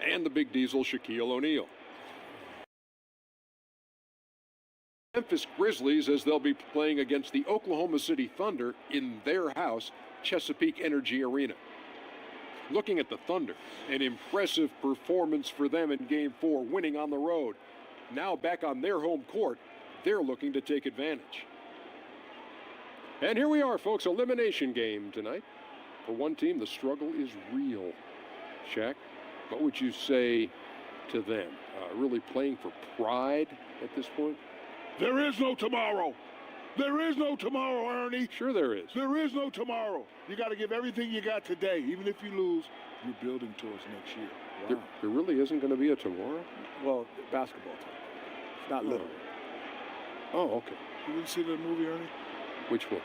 and the big diesel Shaquille O'Neal. Memphis Grizzlies, as they'll be playing against the Oklahoma City Thunder in their house, Chesapeake Energy Arena. Looking at the Thunder, an impressive performance for them in Game 4, winning on the road. Now back on their home court, they're looking to take advantage. And here we are, folks, elimination game tonight. For one team, the struggle is real. Shaq, what would you say to them? Really playing for pride at this point? There is no tomorrow. There is no tomorrow, Ernie. Sure there is. There is no tomorrow. You got to give everything you got today. Even if you lose, you're building towards next year. Wow. There really isn't going to be a tomorrow? Well, basketball time. It's not literal. Oh, okay. You didn't see that movie, Ernie? Which one?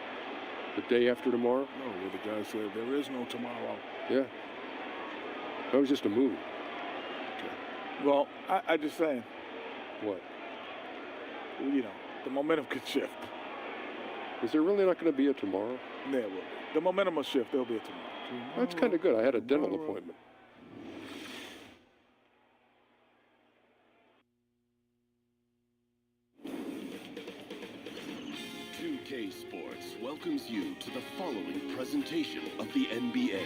The Day After Tomorrow? No, where the guy said, there is no tomorrow. Yeah. That was just a movie. Okay. Well, I just saying. What? You know, the momentum could shift. Is there really not going to be a tomorrow? There will be. The momentum will shift. There'll be a tomorrow. That's kind of good. I had a dental appointment. K Sports welcomes you to the following presentation of the NBA.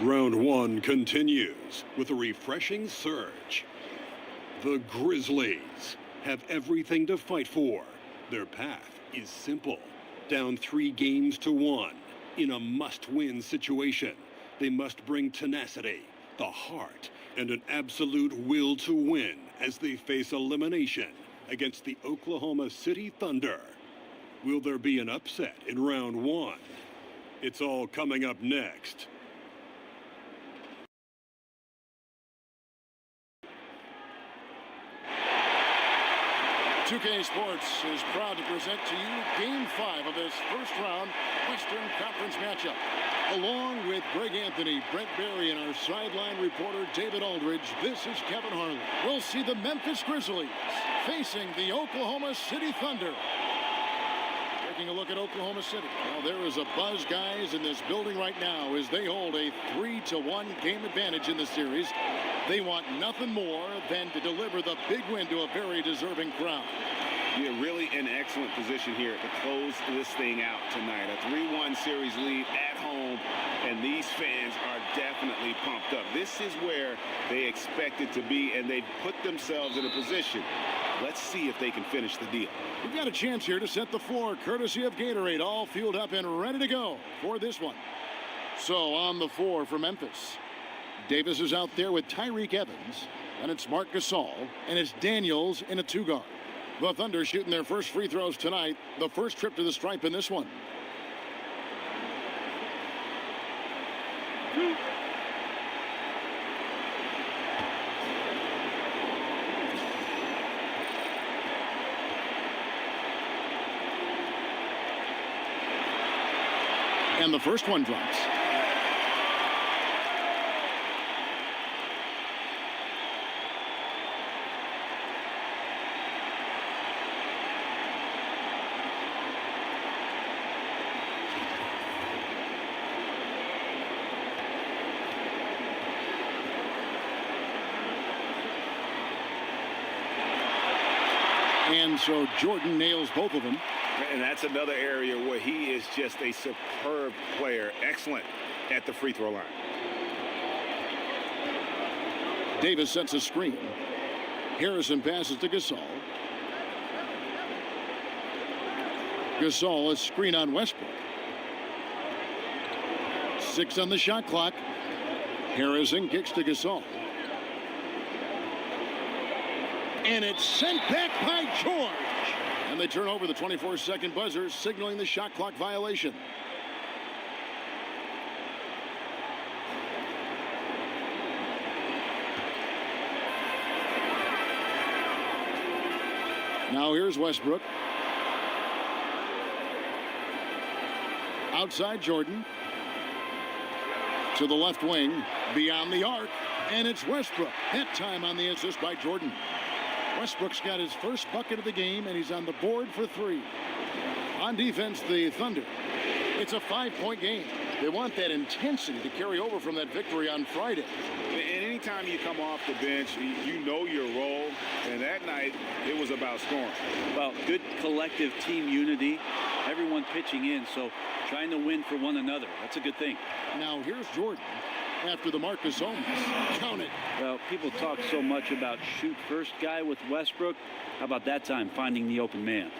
Round one continues with a refreshing surge. The Grizzlies have everything to fight for. Their path is simple. Down 3 games to 1 in a must-win situation. They must bring tenacity, the heart, and an absolute will to win as they face elimination against the Oklahoma City Thunder. Will there be an upset in round one? It's all coming up next. 2K Sports is proud to present to you Game 5 of this first-round Western Conference matchup. Along with Greg Anthony, Brent Barry, and our sideline reporter David Aldridge, this is Kevin Harlan. We'll see the Memphis Grizzlies facing the Oklahoma City Thunder. Taking a look at Oklahoma City. Well, there is a buzz, guys, in this building right now as they hold a 3-1 game advantage in the series. They want nothing more than to deliver the big win to a very deserving crowd. You're really in excellent position here to close this thing out tonight. A 3-1 series lead at home, and these fans are definitely pumped up. This is where they expected to be, and they've put themselves in a position. Let's see if they can finish the deal. We've got a chance here to set the floor, courtesy of Gatorade, all fueled up and ready to go for this one. So on the floor for Memphis, Davis is out there with Tyreek Evans, and it's Marc Gasol, and it's Daniels in a 2-guard. The Thunder shooting their first free throws tonight, the first trip to the stripe in this one. And the first one drops. And so Jordan nails both of them. And that's another area where he is just a superb player. Excellent at the free throw line. Davis sets a screen. Harrison passes to Gasol. Gasol, a screen on Westbrook. 6 on the shot clock. Harrison kicks to Gasol. And it's sent back by George. And they turn over the 24-second buzzer, signaling the shot clock violation. Now here's Westbrook. Outside Jordan. To the left wing. Beyond the arc. And it's Westbrook. That time on the assist by Jordan. Westbrook's got his first bucket of the game, and he's on the board for 3. On defense, the Thunder. It's a 5-point game. They want that intensity to carry over from that victory on Friday. And anytime you come off the bench, you know your role. And that night, it was about scoring. Well, good collective team unity. Everyone pitching in, so trying to win for one another. That's a good thing. Now here's Jordan after the Marcus Holmes. Count it. Well, people talk so much about shoot first guy with Westbrook. How about that time finding the open man?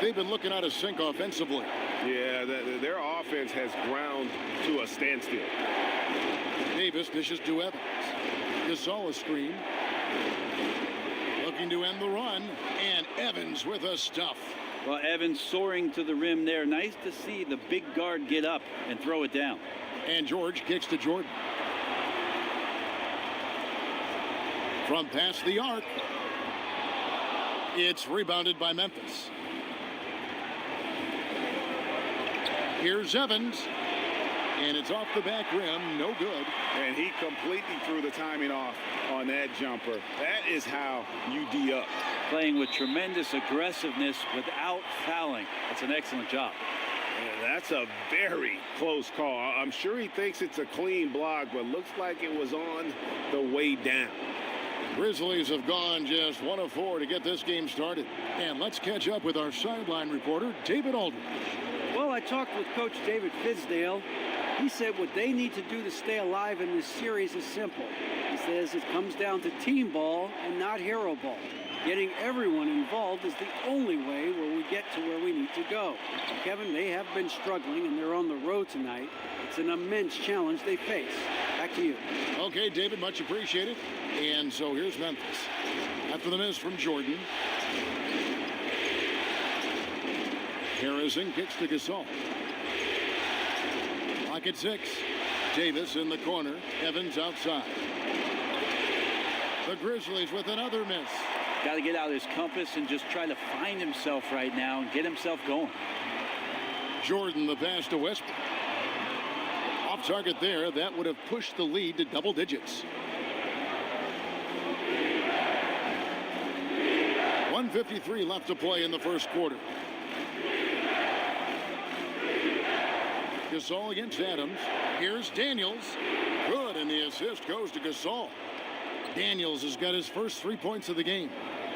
They've been looking out of sync offensively. Yeah, their offense has ground to a standstill. Davis dishes to Evans. Gasol a screen. Looking to end the run. And Evans with a stuff. Well, Evans soaring to the rim there. Nice to see the big guard get up and throw it down. And George kicks to Jordan. From past the arc. It's rebounded by Memphis. Here's Evans. And it's off the back rim. No good. And he completely threw the timing off on that jumper. That is how you D up. Playing with tremendous aggressiveness without fouling. That's an excellent job. Yeah, that's a very close call. I'm sure he thinks it's a clean block, but looks like it was on the way down. Grizzlies have gone just 1 of 4 to get this game started. And let's catch up with our sideline reporter, David Aldridge. Well, I talked with Coach David Fizdale. He said what they need to do to stay alive in this series is simple. He says it comes down to team ball and not hero ball. Getting everyone involved is the only way where we get to where we need to go. Kevin, they have been struggling, and they're on the road tonight. It's an immense challenge they face. Back to you. Okay, David, much appreciated. And so here's Memphis. After the miss from Jordan. Harrison kicks to Gasol. Clock at 6. Davis in the corner. Evans outside. The Grizzlies with another miss. Got to get out his compass and just try to find himself right now and get himself going. Jordan the pass to Westbrook. Off target there. That would have pushed the lead to double digits. 1:53 left to play in the first quarter. Gasol against Adams. Here's Daniels. Good, and the assist goes to Gasol. Daniels has got his first 3 points of the game.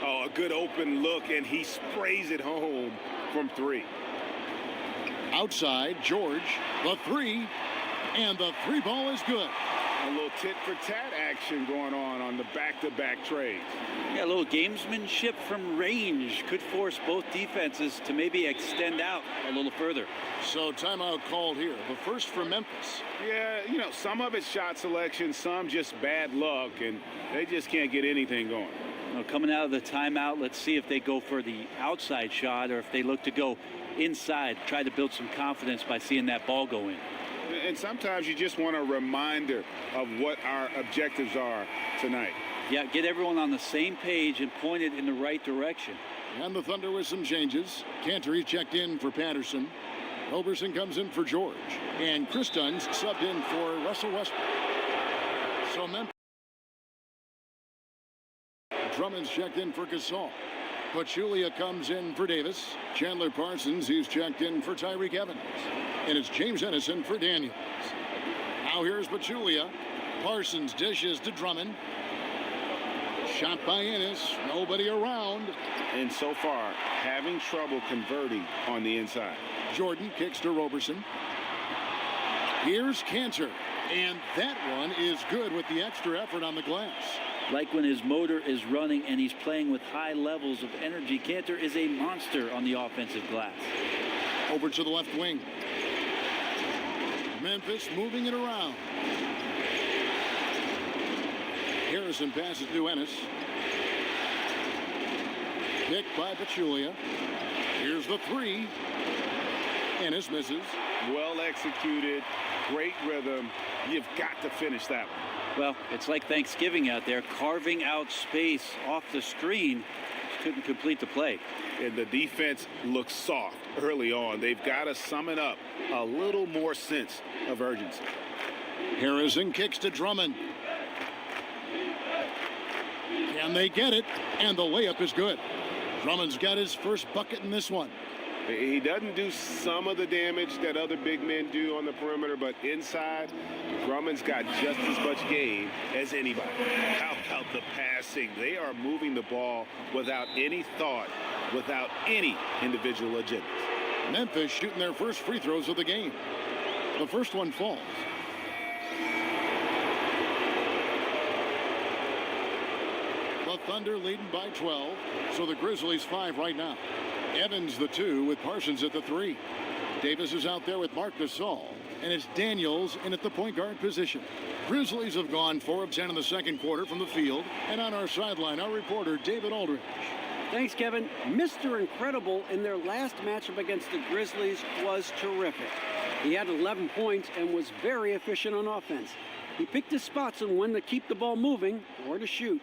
Oh, a good open look, and he sprays it home from 3. Outside, George, the 3, and the 3 ball is good. A little tit-for-tat action going on the back-to-back trades. Yeah, a little gamesmanship from range could force both defenses to maybe extend out a little further. So timeout called here. The first for Memphis. Yeah, you know, some of it's shot selection, some just bad luck, and they just can't get anything going. Now, coming out of the timeout, let's see if they go for the outside shot or if they look to go inside, try to build some confidence by seeing that ball go in. And sometimes you just want a reminder of what our objectives are tonight. Yeah, get everyone on the same page and point it in the right direction. And the Thunder with some changes. Cantor checked in for Patterson. Roberson comes in for George. And Chris Dunn's subbed in for Russell Westbrook. So Memphis. Drummond's checked in for Gasol. Pachulia comes in for Davis. Chandler Parsons, he's checked in for Tyreek Evans. And it's James Ennison for Daniels. Now here's Pachulia. Parsons dishes to Drummond. Shot by Ennis. Nobody around. And so far, having trouble converting on the inside. Jordan kicks to Roberson. Here's Cantor, and that one is good with the extra effort on the glass. Like when his motor is running and he's playing with high levels of energy, Cantor is a monster on the offensive glass. Over to the left wing. Memphis moving it around. Harrison passes to Ennis. Picked by Pachulia. Here's the three. Ennis misses. Well executed, great rhythm. You've got to finish that one. Well, it's like Thanksgiving out there, carving out space off the screen. Just couldn't complete the play. And the defense looks soft early on. They've got to sum it up. A little more sense of urgency. Harrison kicks to Drummond. Can they get it? And the layup is good. Drummond's got his first bucket in this one. He doesn't do some of the damage that other big men do on the perimeter, but inside, Drummond's got just as much game as anybody. How about the passing? They are moving the ball without any thought, without any individual agendas. Memphis shooting their first free throws of the game. The first one falls. The Thunder leading by 12, so the Grizzlies 5 right now. Evans the 2 with Parsons at the 3. Davis is out there with Marc Gasol, and it's Daniels in at the point guard position. Grizzlies have gone 4 of 10 in the second quarter from the field, and on our sideline, our reporter David Aldridge. Thanks, Kevin. Mr. Incredible in their last matchup against the Grizzlies was terrific. He had 11 points and was very efficient on offense. He picked his spots on when to keep the ball moving or to shoot.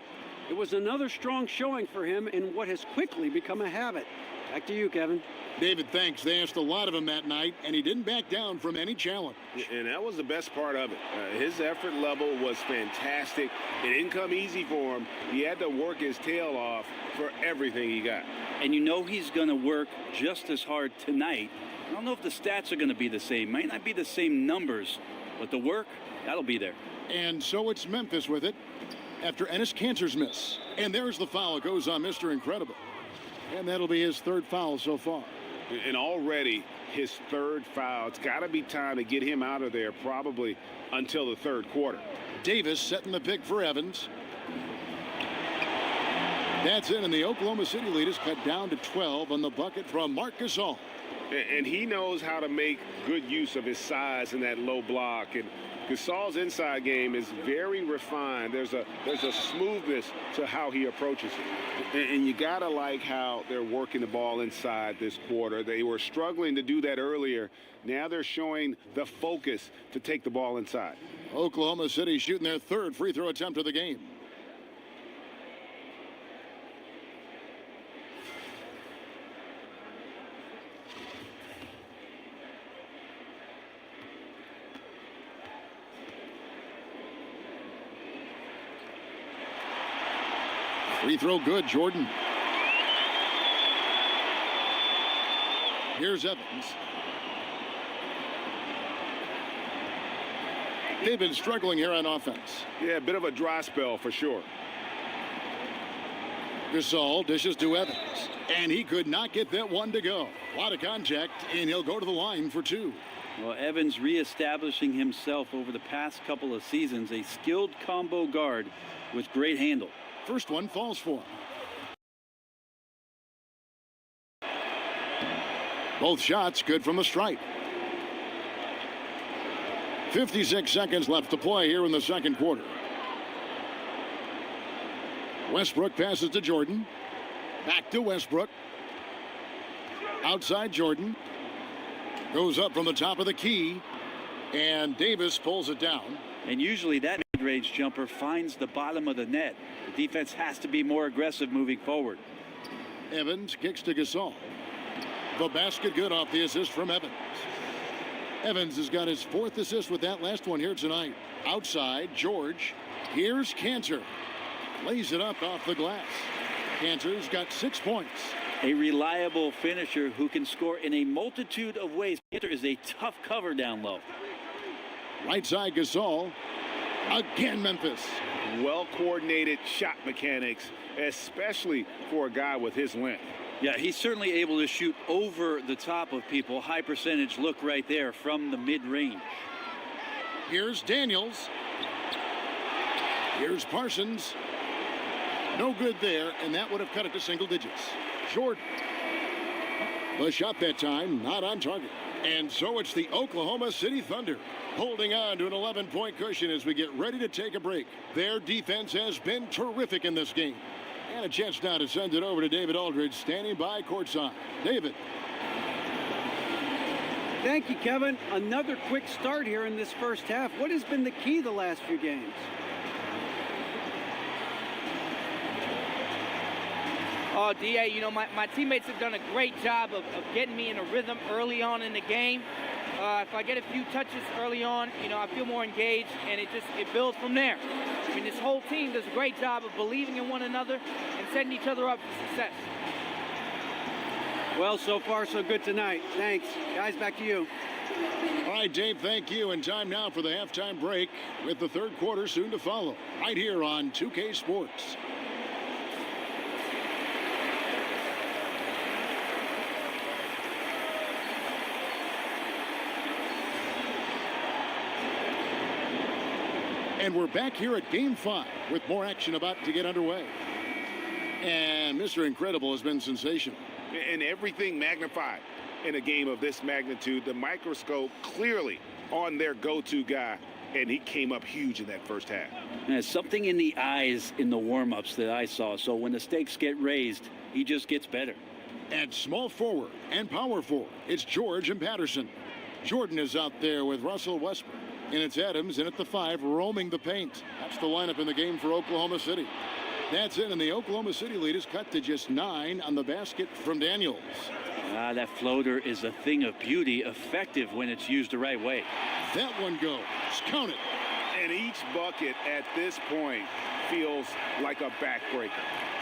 It was another strong showing for him in what has quickly become a habit. Back to you, Kevin. David, thanks. They asked a lot of him that night, and he didn't back down from any challenge. And that was the best part of it. His effort level was fantastic. It didn't come easy for him. He had to work his tail off for everything he got. And you know he's going to work just as hard tonight. I don't know if the stats are going to be the same. Might not be the same numbers, but the work, that'll be there. And so it's Memphis with it after Ennis Cantor's miss. And there's the foul. It goes on Mr. Incredible. And that'll be his third foul so far. And already his third foul. It's got to be time to get him out of there probably until the third quarter. Davis setting the pick for Evans. That's it, and the Oklahoma City lead is cut down to 12 on the bucket from Marc Gasol. And he knows how to make good use of his size in that low block. And Gasol's inside game is very refined. There's a smoothness to how he approaches it. And you got to like how they're working the ball inside this quarter. They were struggling to do that earlier. Now they're showing the focus to take the ball inside. Oklahoma City shooting their third free throw attempt of the game. Free throw good, Jordan. Here's Evans. They've been struggling here on offense. Yeah, a bit of a dry spell for sure. Gasol dishes to Evans, and he could not get that one to go. A lot of contact, and he'll go to the line for 2. Well, Evans reestablishing himself over the past couple of seasons, a skilled combo guard with great handle. First one falls for him. Both shots good from the stripe. 56 seconds left to play here in the second quarter. Westbrook passes to Jordan. Back to Westbrook. Outside Jordan. Goes up from the top of the key. And Davis pulls it down. And usually that mid-range jumper finds the bottom of the net. The defense has to be more aggressive moving forward. Evans kicks to Gasol. The basket good off the assist from Evans. Evans has got his 4th assist with that last one here tonight. Outside, George. Here's Cantor. Lays it up off the glass. Cantor's got 6 points. A reliable finisher who can score in a multitude of ways. Cantor is a tough cover down low. Right side, Gasol. Again, Memphis. Well-coordinated shot mechanics, especially for a guy with his length. Yeah, he's certainly able to shoot over the top of people. High percentage look right there from the mid-range. Here's Daniels. Here's Parsons. No good there, and that would have cut it to single digits. Jordan. The shot that time, not on target. And so it's the Oklahoma City Thunder holding on to an 11-point cushion as we get ready to take a break. Their defense has been terrific in this game. And a chance now to send it over to David Aldridge, standing by courtside. David. Thank you, Kevin. Another quick start here in this first half. What has been the key the last few games? Oh, D.A., you know, my teammates have done a great job of getting me in a rhythm early on in the game. If I get a few touches early on, you know, I feel more engaged, and it builds from there. I mean, this whole team does a great job of believing in one another and setting each other up for success. Well, so far, so good tonight. Thanks. Guys, back to you. All right, Dave, thank you. And time now for the halftime break with the third quarter soon to follow, right here on 2K Sports. And we're back here at Game 5 with more action about to get underway. And Mr. Incredible has been sensational. And everything magnified in a game of this magnitude. The microscope clearly on their go-to guy, and he came up huge in that first half. There's something in the eyes in the warm-ups that I saw. So when the stakes get raised, he just gets better. At small forward and power forward, it's George and Patterson. Jordan is out there with Russell Westbrook. And it's Adams in at the 5, roaming the paint. That's the lineup in the game for Oklahoma City. That's it, and the Oklahoma City lead is cut to just 9 on the basket from Daniels. That floater is a thing of beauty, effective when it's used the right way. That one goes. Count it. And each bucket at this point feels like a backbreaker.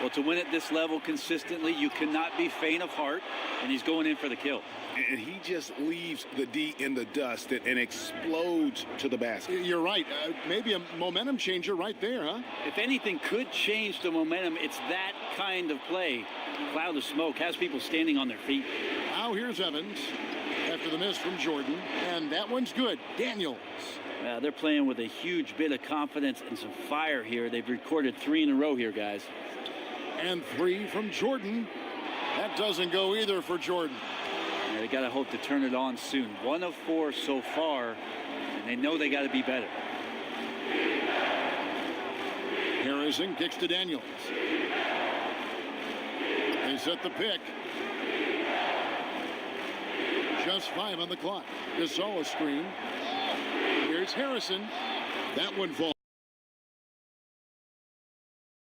Well, to win at this level consistently, you cannot be faint of heart, and he's going in for the kill. And he just leaves the D in the dust and explodes to the basket. You're right. Maybe a momentum changer right there, huh? If anything could change the momentum, it's that kind of play. Cloud of smoke has people standing on their feet. Now here's Evans after the miss from Jordan, and that one's good. Daniels. They're playing with a huge bit of confidence and some fire here. They've recorded 3 in a row here, guys. And 3 from Jordan. That doesn't go either for Jordan. Yeah, they got to hope to turn it on soon. 1 of 4 so far, and they know they got to be better. Harrison kicks to Daniels. They set the pick. Just 5 on the clock. Gasol a screen. Here's Harrison. That one falls.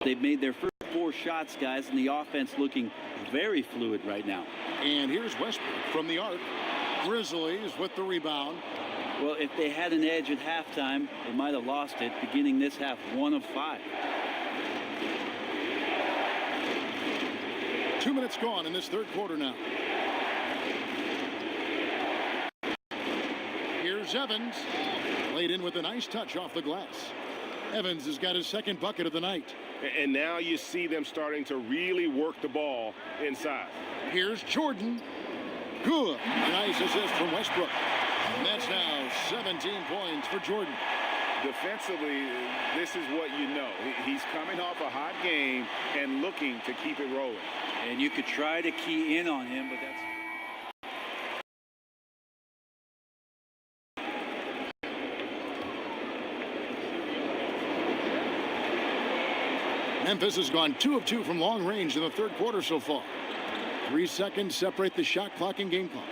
They've made their first 4 shots, guys, and the offense looking very fluid right now. And here's Westbrook from the arc. Grizzlies with the rebound. Well, if they had an edge at halftime, they might have lost it. Beginning this half, 1 of 5. 2 minutes gone in this third quarter now. Here's Evans. Laid in with a nice touch off the glass. Evans has got his second bucket of the night. And now you see them starting to really work the ball inside. Here's Jordan. Good. Nice assist from Westbrook. And that's now 17 points for Jordan. Defensively, this is what you know. He's coming off a hot game and looking to keep it rolling. And you could try to key in on him, but that's... Memphis has gone 2 of 2 from long range in the third quarter so far. 3 seconds separate the shot clock and game clock.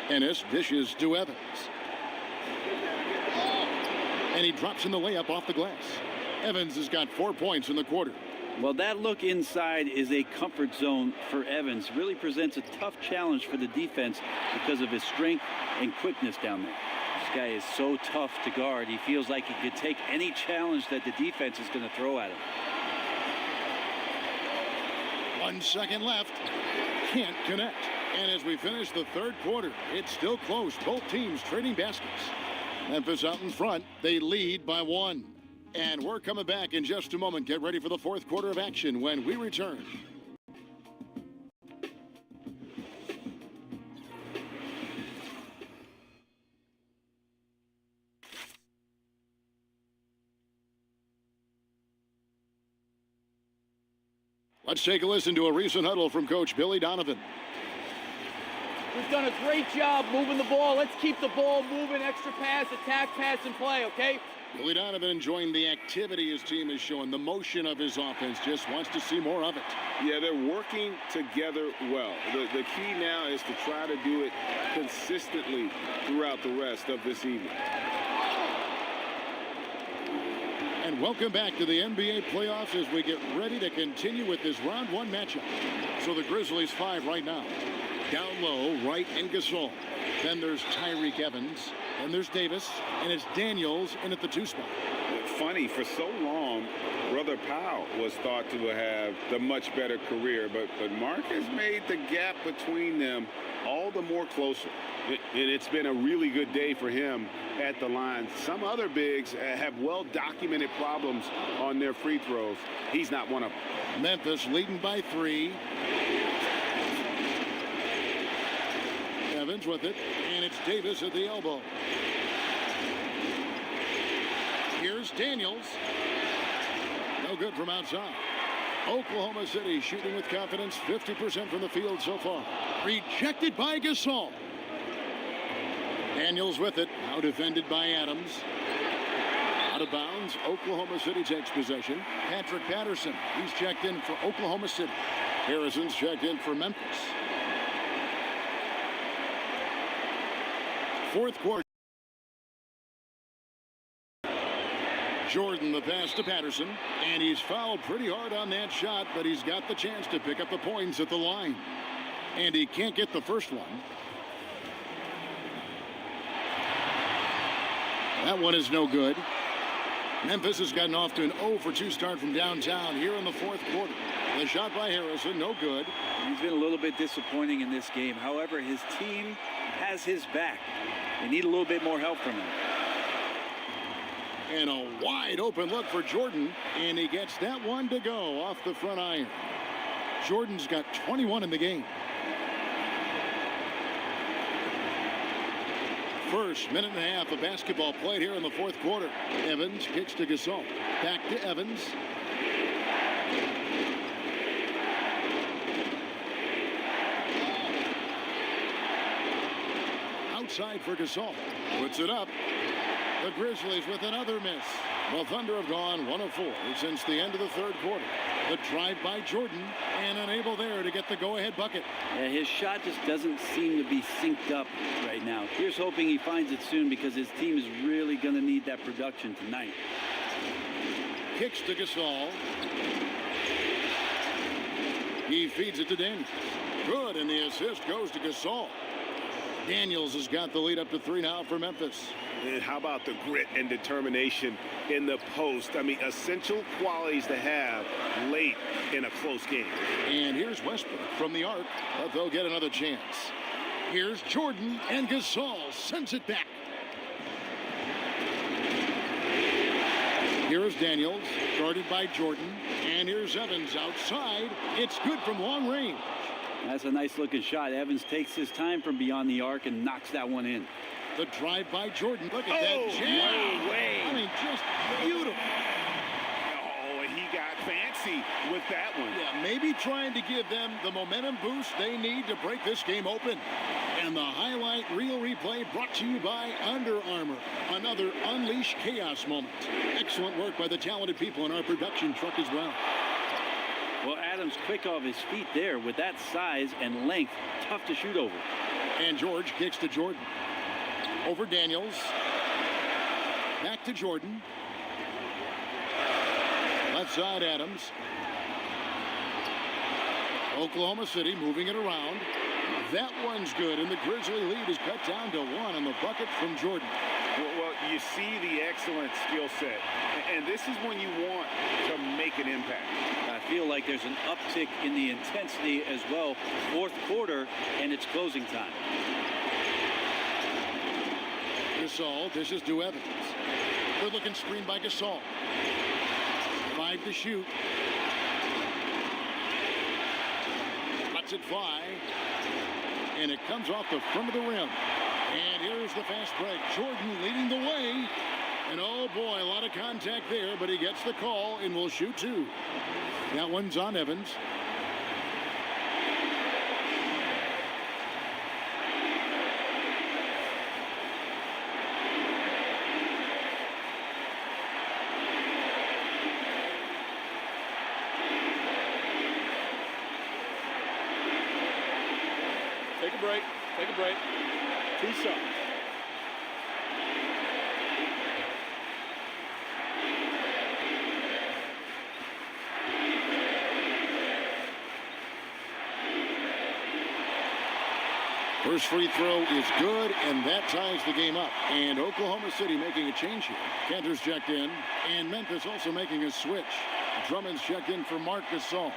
Ennis dishes to Evans. And he drops in the layup off the glass. Evans has got 4 points in the quarter. Well, that look inside is a comfort zone for Evans. Really presents a tough challenge for the defense because of his strength and quickness down there. This guy is so tough to guard. He feels like he could take any challenge that the defense is going to throw at him. 1 second left. Can't connect. And as we finish the third quarter, it's still close. Both teams trading baskets. Memphis out in front. They lead by 1. And we're coming back in just a moment. Get ready for the fourth quarter of action when we return. Let's take a listen to a recent huddle from Coach Billy Donovan. We've done a great job moving the ball. Let's keep the ball moving, extra pass, attack, pass, and play, okay? Billy Donovan enjoying the activity his team is showing, the motion of his offense, just wants to see more of it. Yeah, they're working together well. The key now is to try to do it consistently throughout the rest of this evening. And welcome back to the NBA playoffs as we get ready to continue with this round one matchup. So the Grizzlies 5 right now. Down low, Wright and Gasol. Then there's Tyreke Evans. Then there's Davis. And it's Daniels in at the 2 spot. Funny, for so long, Brother Powell was thought to have the much better career, but Mark has made the gap between them all the more closer. And it's been a really good day for him at the line. Some other bigs have well-documented problems on their free throws. He's not one of them. Memphis leading by 3. Evans with it, and it's Davis at the elbow. Here's Daniels. No good from outside. Oklahoma City shooting with confidence, 50% from the field so far. Rejected by Gasol. Daniels with it, now defended by Adams. Out of bounds, Oklahoma City takes possession. Patrick Patterson, he's checked in for Oklahoma City. Harrison's checked in for Memphis. Fourth quarter. Jordan the pass to Patterson, and he's fouled pretty hard on that shot, but he's got the chance to pick up the points at the line. And he can't get the first one. That one is no good. Memphis has gotten off to an 0 for 2 start from downtown here in the fourth quarter. The shot by Harrison, no good. He's been a little bit disappointing in this game. However, his team has his back. They need a little bit more help from him. And a wide open look for Jordan, and he gets that one to go off the front iron. Jordan's got 21 in the game. First minute and a half of basketball played here in the fourth quarter. Evans kicks to Gasol. Back to Evans. Outside for Gasol. Puts it up. The Grizzlies with another miss. The Thunder have gone 1 of 4 since the end of the third quarter. The drive by Jordan, and unable there to get the go-ahead bucket. Yeah, his shot just doesn't seem to be synced up right now. Here's hoping he finds it soon because his team is really going to need that production tonight. Kicks to Gasol. He feeds it to Daniels. Good, and the assist goes to Gasol. Daniels has got the lead up to 3 now for Memphis. And how about the grit and determination in the post? I mean, essential qualities to have late in a close game. And here's Westbrook from the arc, but they'll get another chance. Here's Jordan, and Gasol sends it back. Here's Daniels, guarded by Jordan, and here's Evans outside. It's good from long range. That's a nice looking shot. Evans takes his time from beyond the arc and knocks that one in. The drive by Jordan. Look at that jam. No way. I mean, just beautiful. Oh, and he got fancy with that one. Yeah, maybe trying to give them the momentum boost they need to break this game open. And the highlight reel replay brought to you by Under Armour. Another Unleash Chaos moment. Excellent work by the talented people in our production truck as well. Well, Adams quick off his feet there with that size and length. Tough to shoot over. And George kicks to Jordan. Over Daniels. Back to Jordan. Left side Adams. Oklahoma City moving it around. That one's good, and the Grizzly lead is cut down to 1 on the bucket from Jordan. Well, you see the excellent skill set, and this is when you want to make an impact. I feel like there's an uptick in the intensity as well. Fourth quarter, and it's closing time. Gasol dishes to Evans. Good looking screen by Gasol. 5 to shoot. Lets it fly. And it comes off the front of the rim. And here's the fast break. Jordan leading the way. And oh boy, a lot of contact there, but he gets the call and will shoot two. That one's on Evans. Take a break. Take a break. 2 shots. First free throw is good, and that ties the game up. And Oklahoma City making a change here. Cantor's checked in, and Memphis also making a switch. Drummond's checked in for Marc Gasol.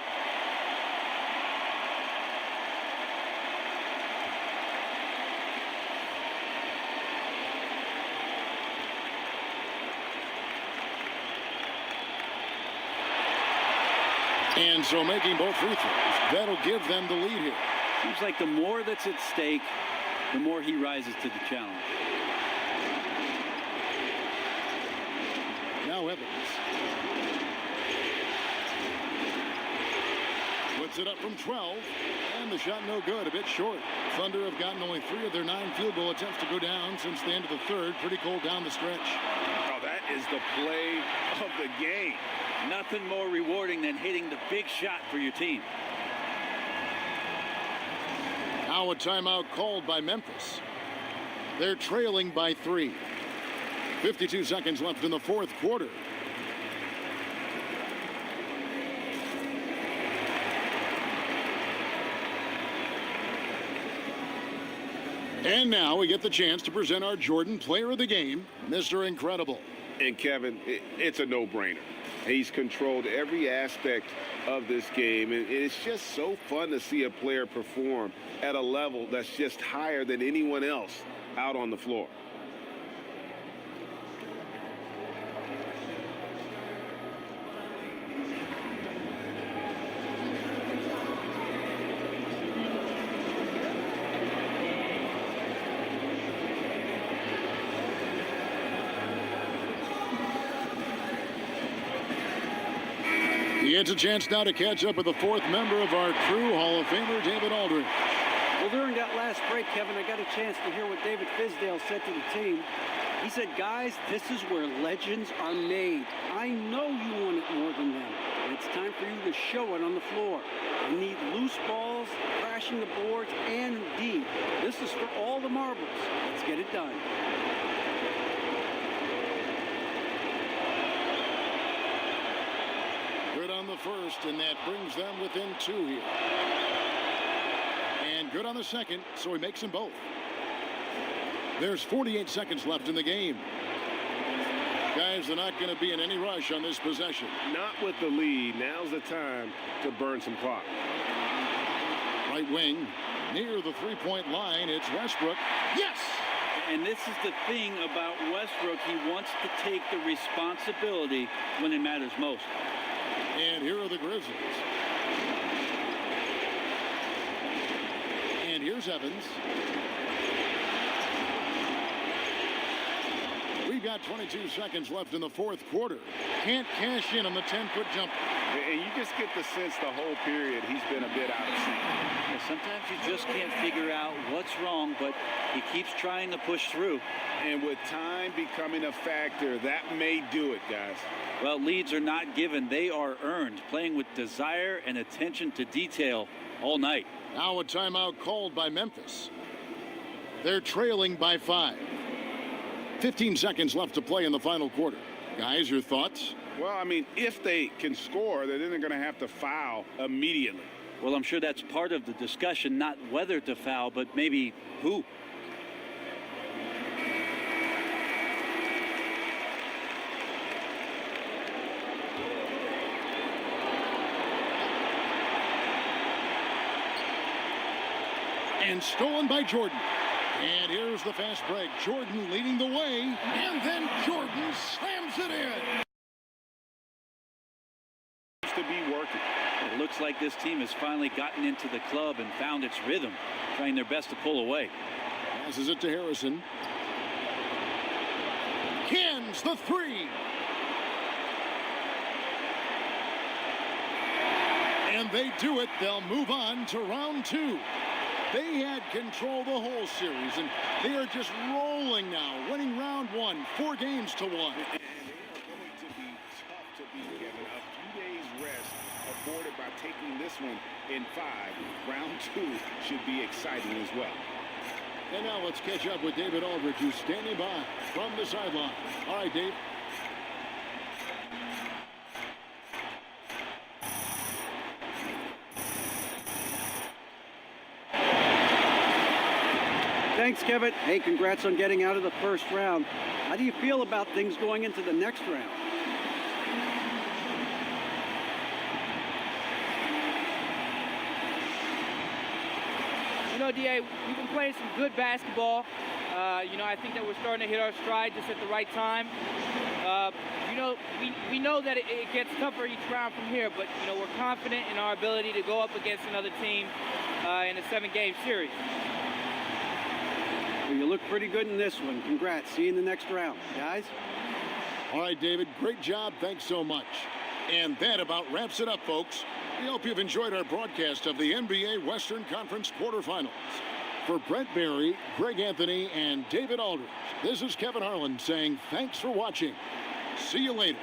And so making both free throws, that'll give them the lead here. Seems like the more that's at stake, the more he rises to the challenge. Now Evans. Puts it up from 12, and the shot no good, a bit short. Thunder have gotten only 3 of their 9 field goal attempts to go down since the end of the third. Pretty cold down the stretch. Oh, that is the play of the game. Nothing more rewarding than hitting the big shot for your team. Now a timeout called by Memphis. They're trailing by 3. 52 seconds left in the fourth quarter. And now we get the chance to present our Jordan Player of the Game, Mr. Incredible. And Kevin, it's a no-brainer. He's controlled every aspect of this game, and it's just so fun to see a player perform at a level that's just higher than anyone else out on the floor. He gets a chance now to catch up with the fourth member of our crew, Hall of Famer David Aldridge. Well, during that last break, Kevin, I got a chance to hear what David Fizdale said to the team. He said, guys, this is where legends are made. I know you want it more than them, and it's time for you to show it on the floor. I need loose balls, crashing the boards, and deep. This is for all the marbles. Let's get it done. Good on the first, and that brings them within 2 here. And good on the second, so he makes them both. There's 48 seconds left in the game. Guys, they're not going to be in any rush on this possession. Not with the lead. Now's the time to burn some clock. Right wing, near the three-point line, it's Westbrook. Yes! And this is the thing about Westbrook. He wants to take the responsibility when it matters most. And here are the Grizzlies. And here's Evans. We've got 22 seconds left in the fourth quarter. Can't cash in on the 10-foot jumper. And you just get the sense the whole period he's been a bit out of sync. Yeah, sometimes you just can't figure out what's wrong, but he keeps trying to push through. And with time becoming a factor, that may do it, guys. Well, leads are not given. They are earned, playing with desire and attention to detail all night. Now a timeout called by Memphis. They're trailing by 5. 15 seconds left to play in the final quarter. Guys, your thoughts? Well, I mean, if they can score, then they're going to have to foul immediately. Well, I'm sure that's part of the discussion, not whether to foul, but maybe who. And stolen by Jordan. And here's the fast break. Jordan leading the way. And then Jordan slams it in. To be working. It looks like this team has finally gotten into the club and found its rhythm, trying their best to pull away. Passes it to Harrison. Can comes the three. And they do it. They'll move on to round two. They had control the whole series, and they are just rolling now, winning round one, 4 games to 1. And they are going to be tough to beat, Kevin. A few days rest afforded by taking this one in 5. Round 2 should be exciting as well. And now let's catch up with David Aldridge, who's standing by from the sideline. All right, Dave. Thanks, Kevin. Hey, congrats on getting out of the first round. How do you feel about things going into the next round? You know, D.A., we've been playing some good basketball. You know, I think that we're starting to hit our stride just at the right time. You know, we know that it gets tougher each round from here, but, you know, we're confident in our ability to go up against another team in a 7-game series. Well, you look pretty good in this one. Congrats. See you in the next round, guys. All right, David, great job. Thanks so much. And that about wraps it up, folks. We hope you've enjoyed our broadcast of the NBA Western Conference quarterfinals. For Brent Barry, Greg Anthony, and David Aldridge, this is Kevin Harlan saying thanks for watching. See you later.